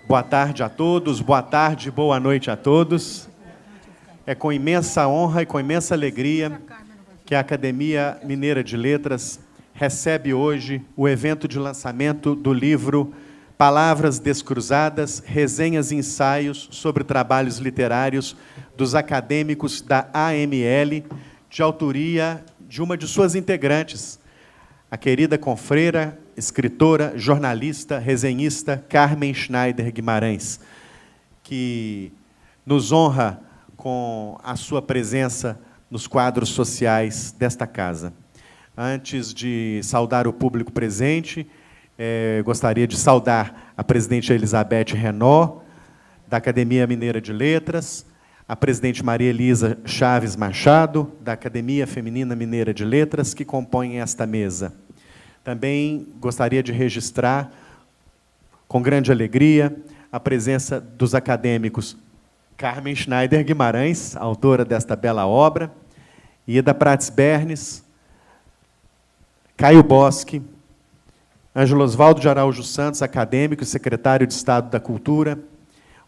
Boa tarde a todos, boa tarde, boa noite a todos. É com imensa honra e com imensa alegria que a Academia Mineira de Letras recebe hoje o evento de lançamento do livro Palavras Descruzadas, Resenhas e Ensaios sobre Trabalhos Literários dos Acadêmicos da AML, de autoria de uma de suas integrantes, a querida confreira, escritora, jornalista, resenhista Carmen Schneider Guimarães, que nos honra com a sua presença nos quadros sociais desta casa. Antes de saudar o público presente, gostaria de saudar a presidente Elizabeth Renault, da Academia Mineira de Letras, a presidente Maria Elisa Chaves Machado, da Academia Feminina Mineira de Letras, que compõem esta mesa. Também gostaria de registrar, com grande alegria, a presença dos acadêmicos Carmen Schneider Guimarães, autora desta bela obra, Ida Prates Bernes, Caio Bosque, Ângelo Osvaldo de Araújo Santos, acadêmico e secretário de Estado da Cultura,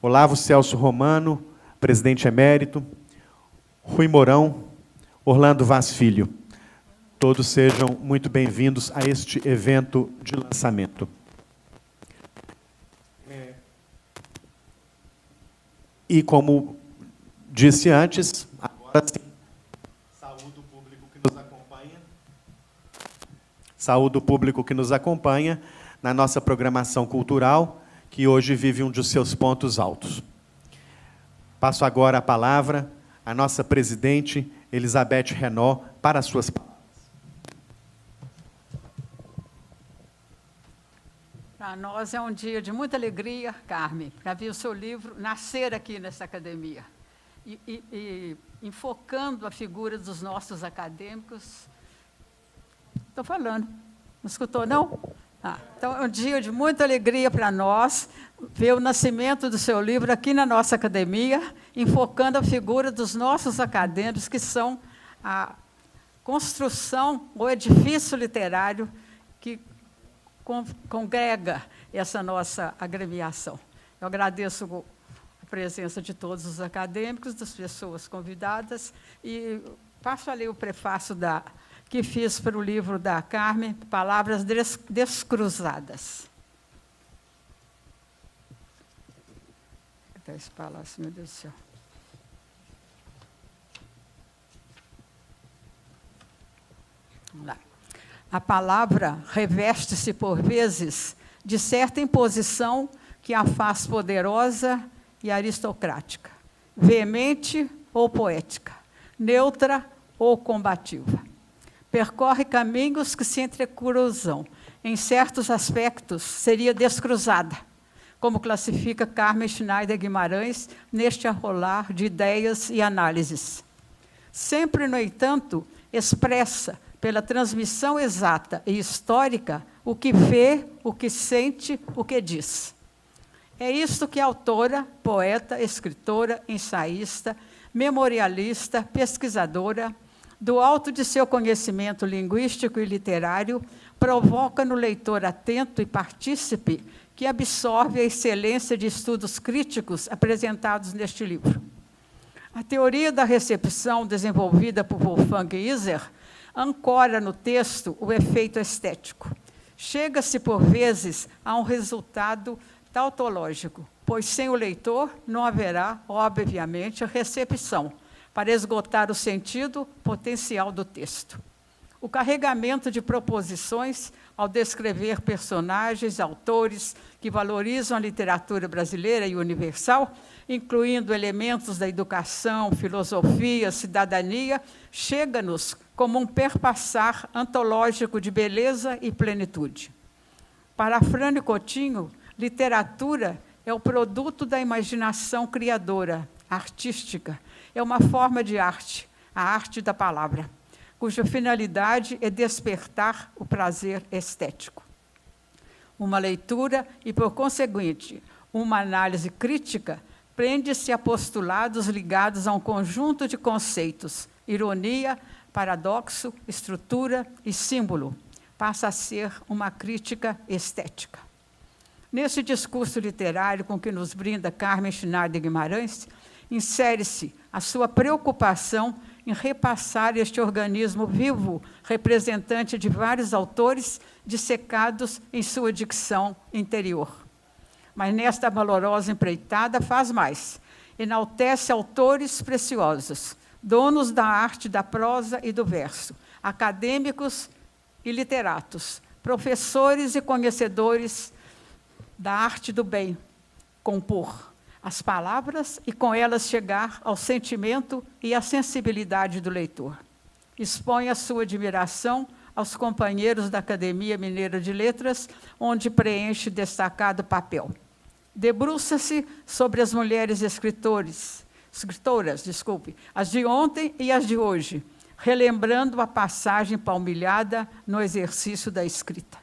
Olavo Celso Romano, presidente emérito, Rui Mourão, Orlando Vaz Filho. Todos sejam muito bem-vindos a este evento de lançamento. E, como disse antes, agora sim, saúdo o público que nos acompanha. Saúdo o público que nos acompanha na nossa programação cultural, que hoje vive um dos seus pontos altos. Passo agora a palavra à nossa presidente, Elizabeth Renault, para as suas palavras. Para nós é um dia de muita alegria, Carmen, para ver o seu livro nascer aqui nessa academia. E enfocando a figura dos nossos acadêmicos. Estou falando. Não escutou, não? Então, é um dia de muita alegria para nós ver o nascimento do seu livro aqui na nossa academia, enfocando a figura dos nossos acadêmicos, que são a construção, o edifício literário que congrega essa nossa agremiação. Eu agradeço a presença de todos os acadêmicos, das pessoas convidadas, e passo a ler o prefácio que fiz para o livro da Carmen, Palavras Descruzadas. Até esse palácio, meu Deus do céu. Vamos lá. A palavra reveste-se, por vezes, de certa imposição que a faz poderosa e aristocrática, veemente ou poética, neutra ou combativa. Percorre caminhos que se entrecruzam. Em certos aspectos, seria descruzada, como classifica Carmen Schneider Guimarães neste arrolar de ideias e análises. Sempre, no entanto, expressa, pela transmissão exata e histórica, o que vê, o que sente, o que diz. É isto que a autora, poeta, escritora, ensaísta, memorialista, pesquisadora, do alto de seu conhecimento linguístico e literário, provoca no leitor atento e partícipe que absorve a excelência de estudos críticos apresentados neste livro. A teoria da recepção desenvolvida por Wolfgang Iser ancora no texto o efeito estético. Chega-se, por vezes, a um resultado tautológico, pois sem o leitor não haverá, obviamente, recepção, para esgotar o sentido potencial do texto. O carregamento de proposições ao descrever personagens, autores que valorizam a literatura brasileira e universal, incluindo elementos da educação, filosofia, cidadania, chega-nos como um perpassar antológico de beleza e plenitude. Para Frane Coutinho, literatura é o produto da imaginação criadora, artística, é uma forma de arte, a arte da palavra, cuja finalidade é despertar o prazer estético. Uma leitura e, por conseguinte, uma análise crítica prende-se a postulados ligados a um conjunto de conceitos, ironia, paradoxo, estrutura e símbolo. Passa a ser uma crítica estética. Nesse discurso literário com que nos brinda Carmen Schneider Guimarães, insere-se a sua preocupação em repassar este organismo vivo, representante de vários autores dissecados em sua dicção interior. Mas nesta valorosa empreitada faz mais. Enaltece autores preciosos, donos da arte da prosa e do verso, acadêmicos e literatos, professores e conhecedores da arte do bem, compor as palavras e com elas chegar ao sentimento e à sensibilidade do leitor. Expõe a sua admiração aos companheiros da Academia Mineira de Letras, onde preenche destacado papel. Debruça-se sobre as mulheres escritoras, as de ontem e as de hoje, relembrando a passagem palmilhada no exercício da escrita.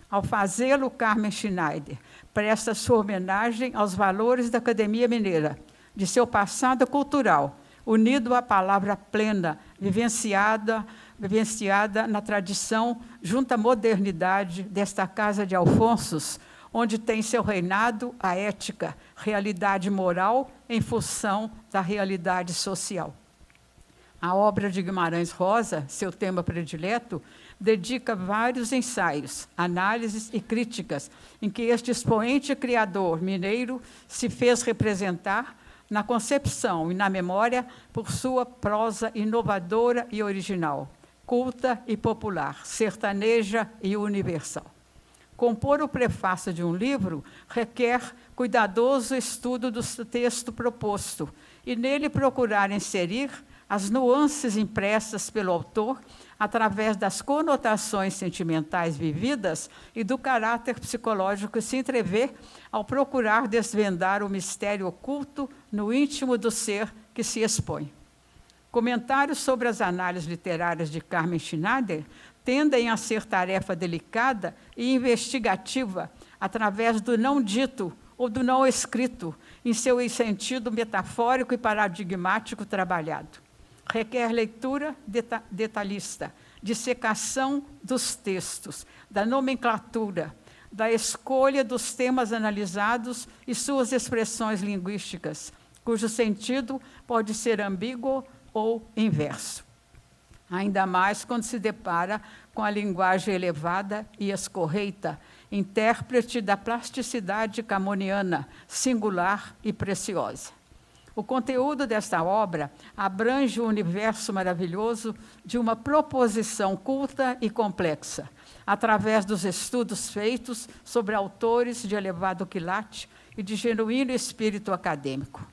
Ao fazê-lo, Carmen Schneider presta sua homenagem aos valores da Academia Mineira, de seu passado cultural, unido à palavra plena, vivenciada na tradição junto à modernidade desta Casa de Alfonsos, onde tem seu reinado a ética, realidade moral em função da realidade social. A obra de Guimarães Rosa, seu tema predileto, dedica vários ensaios, análises e críticas em que este expoente criador mineiro se fez representar na concepção e na memória por sua prosa inovadora e original, culta e popular, sertaneja e universal. Compor o prefácio de um livro requer cuidadoso estudo do texto proposto e nele procurar inserir as nuances impressas pelo autor através das conotações sentimentais vividas e do caráter psicológico que se entrevê ao procurar desvendar o mistério oculto no íntimo do ser que se expõe. Comentários sobre as análises literárias de Carmen Schneider tendem a ser tarefa delicada e investigativa através do não dito ou do não escrito, em seu sentido metafórico e paradigmático trabalhado. Requer leitura detalhista, dissecação dos textos, da nomenclatura, da escolha dos temas analisados e suas expressões linguísticas, cujo sentido pode ser ambíguo ou inverso. Ainda mais quando se depara com a linguagem elevada e escorreita, intérprete da plasticidade camoniana, singular e preciosa. O conteúdo desta obra abrange o universo maravilhoso de uma proposição culta e complexa, através dos estudos feitos sobre autores de elevado quilate e de genuíno espírito acadêmico.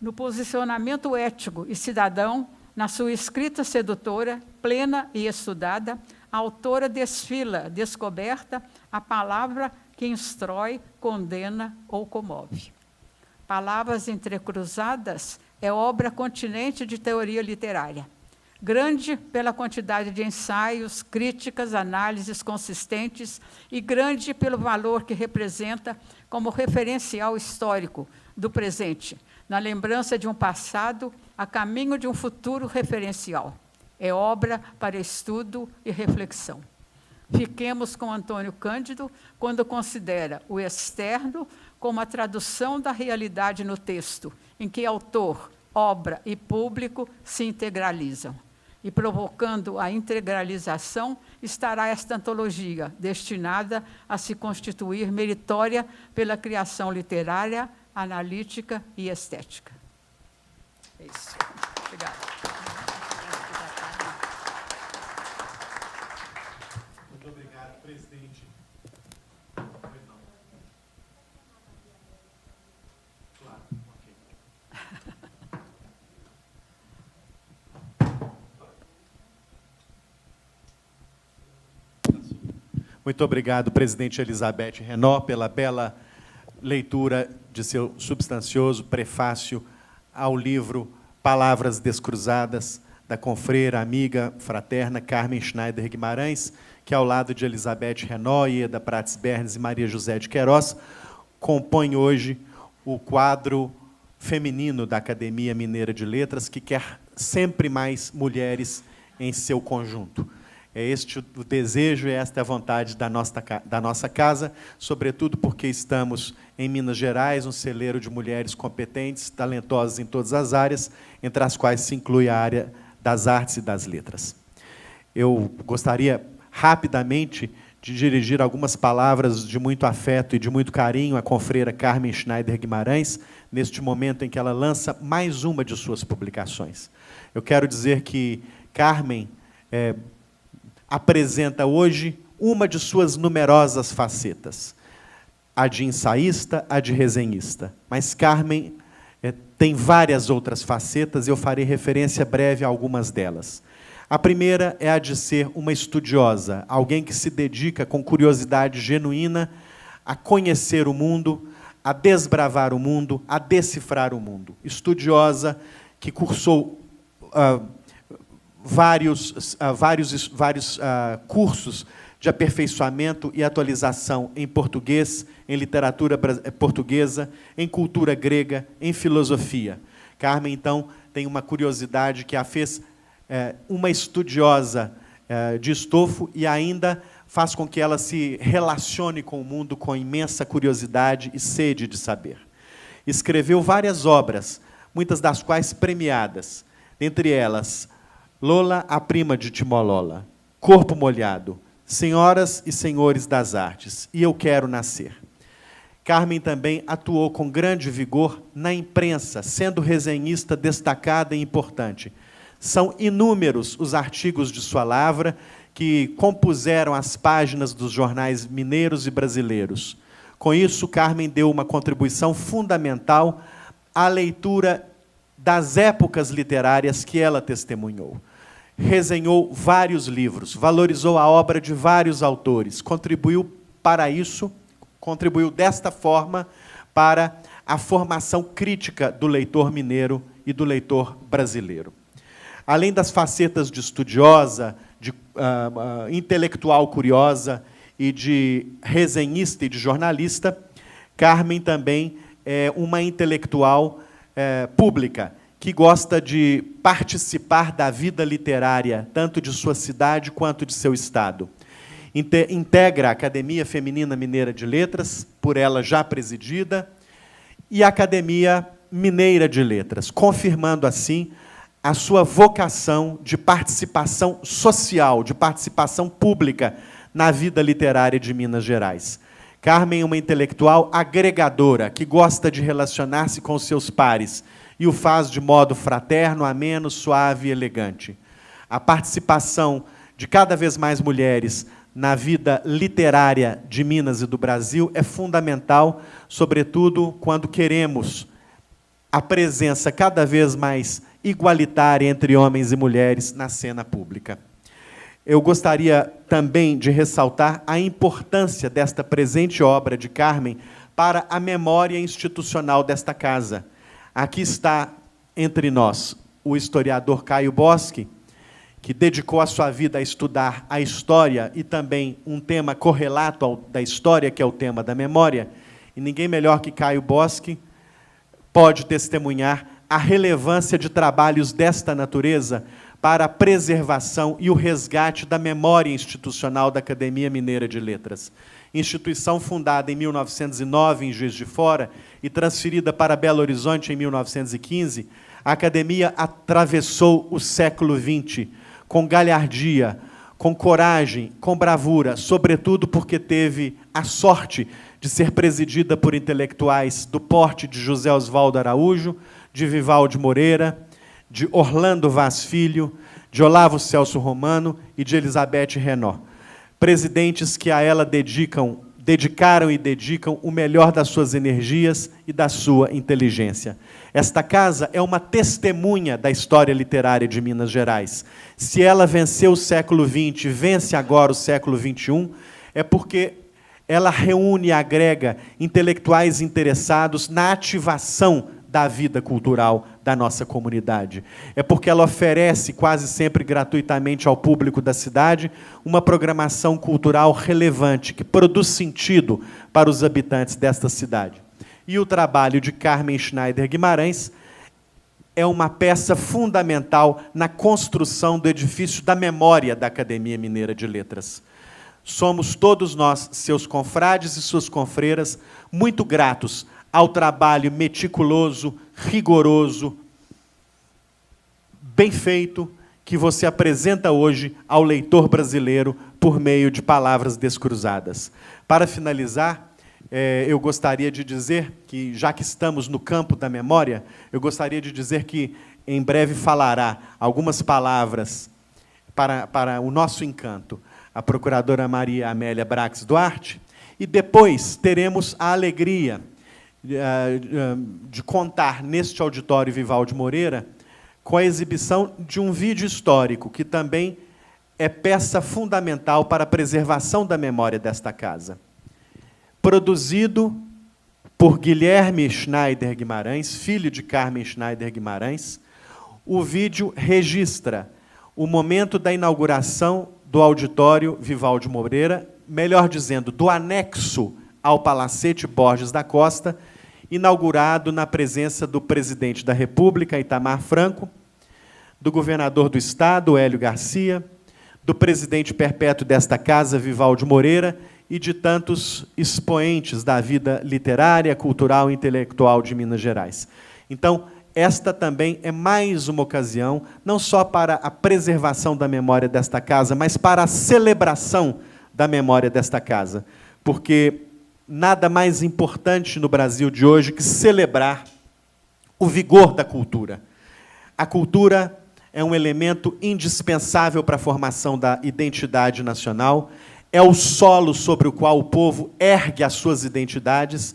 No posicionamento ético e cidadão, na sua escrita sedutora, plena e estudada, a autora desfila, descoberta, a palavra que instrói, condena ou comove. Palavras Entrecruzadas é obra continente de teoria literária, grande pela quantidade de ensaios, críticas, análises consistentes e grande pelo valor que representa como referencial histórico do presente, na lembrança de um passado a caminho de um futuro referencial. É obra para estudo e reflexão. Fiquemos com Antônio Cândido quando considera o externo como a tradução da realidade no texto, em que autor, obra e público se integralizam. E provocando a integralização, estará esta antologia, destinada a se constituir meritória pela criação literária, analítica e estética. É isso. Obrigada. Muito obrigado, presidente. Claro, Muito obrigado, presidente Elizabeth Renault, pela bela leitura de seu substancioso prefácio ao livro Palavras Descruzadas, da confreira, amiga, fraterna Carmen Schneider Guimarães, que, ao lado de Elizabeth Renault, Ieda Prates Bernes e Maria José de Queiroz, compõe hoje o quadro feminino da Academia Mineira de Letras, que quer sempre mais mulheres em seu conjunto. É este o desejo e esta é a vontade da nossa casa, sobretudo porque estamos em Minas Gerais, um celeiro de mulheres competentes, talentosas em todas as áreas, entre as quais se inclui a área das artes e das letras. Eu gostaria, rapidamente, de dirigir algumas palavras de muito afeto e de muito carinho à confreira Carmen Schneider Guimarães, neste momento em que ela lança mais uma de suas publicações. Eu quero dizer que Carmen apresenta hoje uma de suas numerosas facetas, a de ensaísta, a de resenhista. Mas Carmen tem várias outras facetas, e eu farei referência breve a algumas delas. A primeira é a de ser uma estudiosa, alguém que se dedica com curiosidade genuína a conhecer o mundo, a desbravar o mundo, a decifrar o mundo. Estudiosa que cursou vários cursos de aperfeiçoamento e atualização em português, em literatura portuguesa, em cultura grega, em filosofia. Carmen, então, tem uma curiosidade que a fez uma estudiosa de estofo e ainda faz com que ela se relacione com o mundo com imensa curiosidade e sede de saber. Escreveu várias obras, muitas das quais premiadas, entre elas Lola, a prima de Timolola, Corpo Molhado, Senhoras e Senhores das Artes e Eu Quero Nascer. Carmen também atuou com grande vigor na imprensa, sendo resenhista destacada e importante. São inúmeros os artigos de sua lavra que compuseram as páginas dos jornais mineiros e brasileiros. Com isso, Carmen deu uma contribuição fundamental à leitura das épocas literárias que ela testemunhou. Resenhou vários livros, valorizou a obra de vários autores, contribuiu para isso, contribuiu desta forma para a formação crítica do leitor mineiro e do leitor brasileiro. Além das facetas de estudiosa, de intelectual curiosa e de resenhista e de jornalista, Carmen também é uma intelectual pública, que gosta de participar da vida literária, tanto de sua cidade quanto de seu estado. Integra a Academia Feminina Mineira de Letras, por ela já presidida, e a Academia Mineira de Letras, confirmando, assim, a sua vocação de participação social, de participação pública na vida literária de Minas Gerais. Carmen é uma intelectual agregadora, que gosta de relacionar-se com seus pares, e o faz de modo fraterno, ameno, suave e elegante. A participação de cada vez mais mulheres na vida literária de Minas e do Brasil é fundamental, sobretudo quando queremos a presença cada vez mais igualitária entre homens e mulheres na cena pública. Eu gostaria também de ressaltar a importância desta presente obra de Carmen para a memória institucional desta casa. Aqui está entre nós o historiador Caio Boschi, que dedicou a sua vida a estudar a história e também um tema correlato da história, que é o tema da memória, e ninguém melhor que Caio Boschi pode testemunhar a relevância de trabalhos desta natureza para a preservação e o resgate da memória institucional da Academia Mineira de Letras. Instituição fundada em 1909 em Juiz de Fora e transferida para Belo Horizonte em 1915, a Academia atravessou o século XX com galhardia, com coragem, com bravura, sobretudo porque teve a sorte de ser presidida por intelectuais do porte de José Oswaldo Araújo, de Vivaldi Moreira, de Orlando Vaz Filho, de Olavo Celso Romano e de Elizabeth Renaud. Presidentes que a ela dedicaram e dedicam o melhor das suas energias e da sua inteligência. Esta casa é uma testemunha da história literária de Minas Gerais. Se ela venceu o século XX, vence agora o século XXI, é porque ela reúne e agrega intelectuais interessados na ativação da vida cultural da nossa comunidade. É porque ela oferece, quase sempre gratuitamente ao público da cidade, uma programação cultural relevante, que produz sentido para os habitantes desta cidade. E o trabalho de Carmen Schneider Guimarães é uma peça fundamental na construção do edifício da memória da Academia Mineira de Letras. Somos todos nós, seus confrades e suas confreiras, muito gratos ao trabalho meticuloso, rigoroso, bem feito, que você apresenta hoje ao leitor brasileiro por meio de palavras descruzadas. Para finalizar, eu gostaria de dizer que, já que estamos no campo da memória, eu gostaria de dizer que em breve falará algumas palavras para o nosso encanto a procuradora Maria Amélia Brax Duarte, e depois teremos a alegria de contar neste auditório Vivaldi Moreira com a exibição de um vídeo histórico, que também é peça fundamental para a preservação da memória desta casa. Produzido por Guilherme Schneider Guimarães, filho de Carmen Schneider Guimarães, o vídeo registra o momento da inauguração do auditório Vivaldi Moreira, melhor dizendo, do anexo ao Palacete Borges da Costa, inaugurado na presença do presidente da República, Itamar Franco, do governador do Estado, Hélio Garcia, do presidente perpétuo desta casa, Vivaldi Moreira, e de tantos expoentes da vida literária, cultural e intelectual de Minas Gerais. Então, esta também é mais uma ocasião, não só para a preservação da memória desta casa, mas para a celebração da memória desta casa, porque nada mais importante no Brasil de hoje que celebrar o vigor da cultura. A cultura é um elemento indispensável para a formação da identidade nacional, é o solo sobre o qual o povo ergue as suas identidades,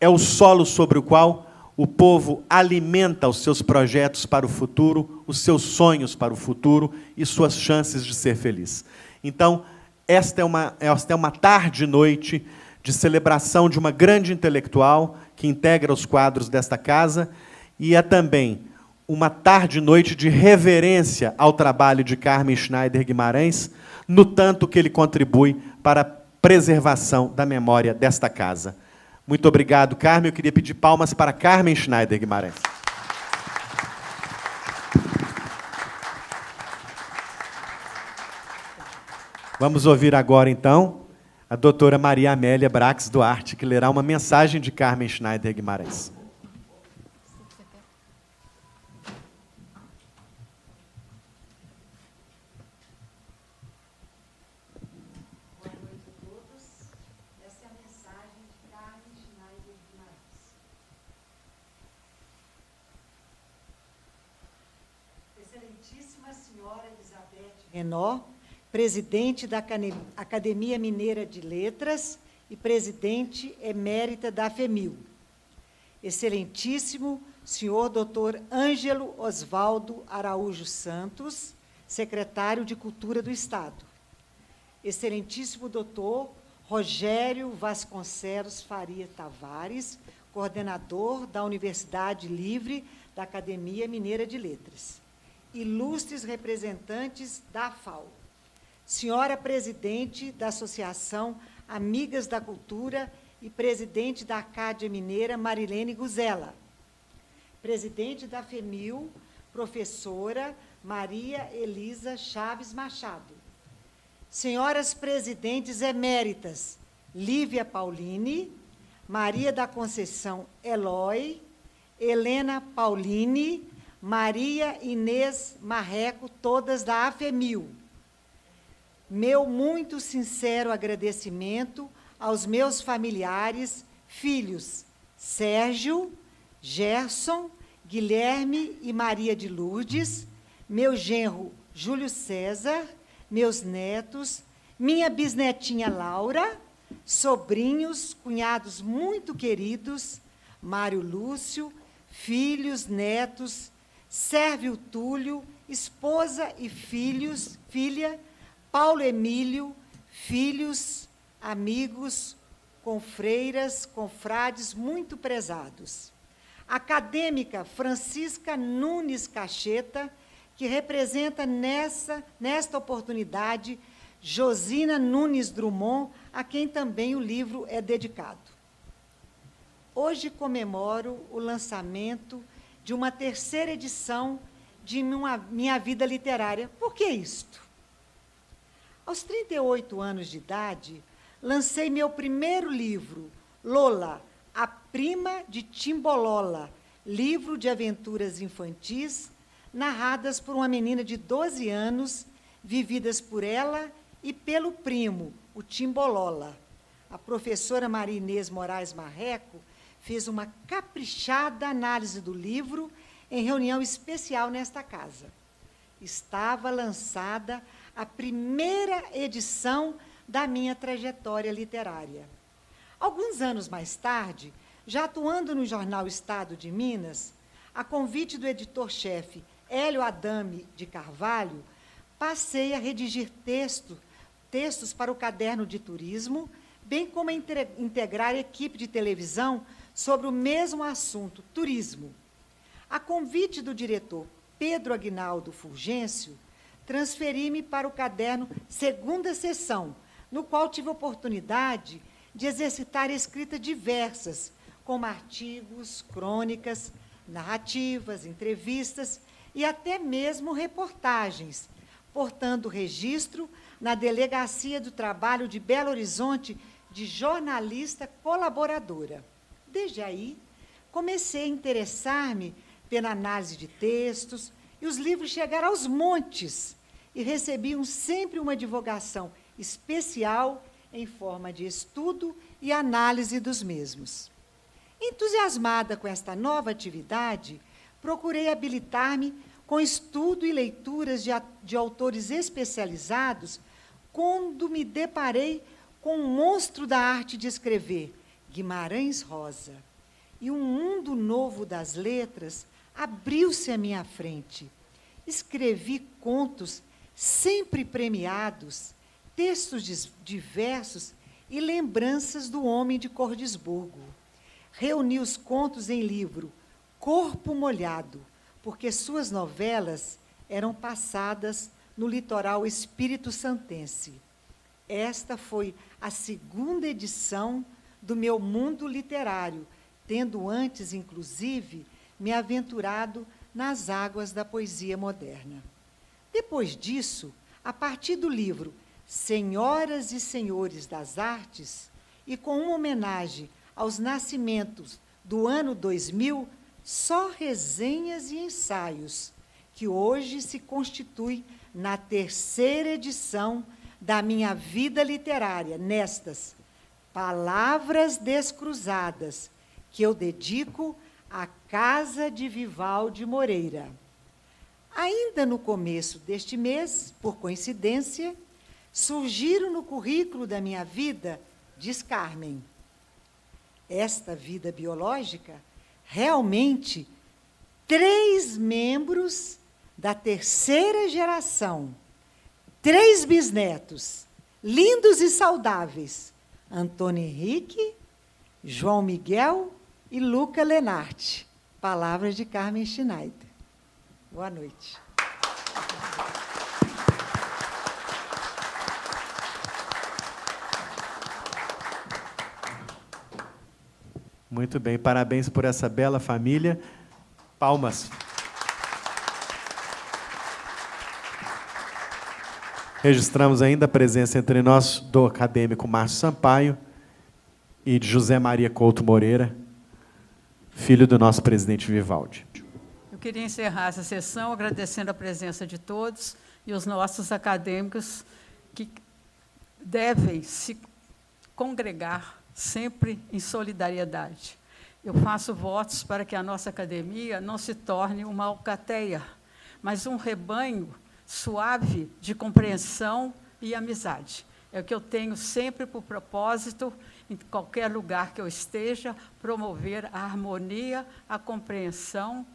é o solo sobre o qual o povo alimenta os seus projetos para o futuro, os seus sonhos para o futuro e suas chances de ser feliz. Então, esta é uma tarde e noite de celebração de uma grande intelectual que integra os quadros desta casa, e é também uma tarde e noite de reverência ao trabalho de Carmen Schneider Guimarães, no tanto que ele contribui para a preservação da memória desta casa. Muito obrigado, Carmen. Eu queria pedir palmas para Carmen Schneider Guimarães. Vamos ouvir agora, então, a doutora Maria Amélia Brax Duarte, que lerá uma mensagem de Carmen Schneider Guimarães. Renó, presidente da Academia Mineira de Letras e presidente emérita da FEMIL. Excelentíssimo senhor Dr. Ângelo Osvaldo Araújo Santos, secretário de Cultura do Estado. Excelentíssimo Dr. Rogério Vasconcelos Faria Tavares, coordenador da Universidade Livre da Academia Mineira de Letras. Ilustres representantes da AFAO, senhora presidente da Associação Amigas da Cultura e presidente da Acádia Mineira, Marilene Guzella, presidente da FEMIL, professora Maria Elisa Chaves Machado, senhoras presidentes eméritas, Lívia Pauline, Maria da Conceição Eloy, Helena Pauline, Maria Inês Marreco, todas da AFEMIL. Meu muito sincero agradecimento aos meus familiares, filhos Sérgio, Gerson, Guilherme e Maria de Lourdes, meu genro Júlio César, meus netos, minha bisnetinha Laura, sobrinhos, cunhados muito queridos, Mário Lúcio, filhos, netos, Sérvio Túlio, esposa e filha, Paulo Emílio, filhos, amigos, confreiras, confrades muito prezados. Acadêmica Francisca Nunes Cacheta, que representa nesta oportunidade Josina Nunes Drummond, a quem também o livro é dedicado. Hoje comemoro o lançamento de uma terceira edição de Minha Vida Literária. Por que isto? Aos 38 anos de idade, lancei meu primeiro livro, Lola, a Prima de Timbolola, livro de aventuras infantis, narradas por uma menina de 12 anos, vividas por ela e pelo primo, o Timbolola. A professora Maria Inês Moraes Marreco fez uma caprichada análise do livro em reunião especial nesta casa. Estava lançada a primeira edição da minha trajetória literária. Alguns anos mais tarde, já atuando no jornal Estado de Minas, a convite do editor-chefe Hélio Adame de Carvalho, passei a redigir textos para o caderno de turismo, bem como a integrar a equipe de televisão sobre o mesmo assunto, turismo. A convite do diretor Pedro Aguinaldo Fulgêncio, transferi-me para o caderno Segunda Seção, no qual tive a oportunidade de exercitar escritas diversas, como artigos, crônicas, narrativas, entrevistas e até mesmo reportagens, portando registro na Delegacia do Trabalho de Belo Horizonte de jornalista colaboradora. Desde aí, comecei a interessar-me pela análise de textos, e os livros chegaram aos montes e recebiam sempre uma divulgação especial em forma de estudo e análise dos mesmos. Entusiasmada com esta nova atividade, procurei habilitar-me com estudo e leituras de autores especializados quando me deparei com um monstro da arte de escrever, Guimarães Rosa. E um mundo novo das letras abriu-se à minha frente. Escrevi contos sempre premiados, textos diversos e lembranças do homem de Cordisburgo. Reuni os contos em livro Corpo Molhado, porque suas novelas eram passadas no litoral espírito-santense. Esta foi a segunda edição do meu mundo literário, tendo antes, inclusive, me aventurado nas águas da poesia moderna. Depois disso, a partir do livro Senhoras e Senhores das Artes, e com uma homenagem aos nascimentos do ano 2000, só resenhas e ensaios, que hoje se constitui na terceira edição da minha vida literária, nestas Palavras Descruzadas, que eu dedico à Casa de Vivaldi Moreira. Ainda no começo deste mês, por coincidência, surgiram no currículo da minha vida, diz Carmen, esta vida biológica, realmente 3 membros da terceira geração, 3 bisnetos, lindos e saudáveis, Antônio Henrique, João Miguel e Luca Lenarte. Palavras de Carmen Schneider. Boa noite. Muito bem, parabéns por essa bela família. Palmas. Registramos ainda a presença entre nós do acadêmico Márcio Sampaio e de José Maria Couto Moreira, filho do nosso presidente Vivaldi. Eu queria encerrar essa sessão agradecendo a presença de todos e os nossos acadêmicos que devem se congregar sempre em solidariedade. Eu faço votos para que a nossa academia não se torne uma alcateia, mas um rebanho suave de compreensão e amizade. É o que eu tenho sempre por propósito, em qualquer lugar que eu esteja, promover a harmonia, a compreensão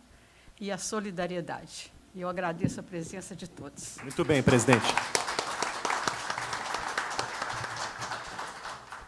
e a solidariedade. E eu agradeço a presença de todos. Muito bem, presidente.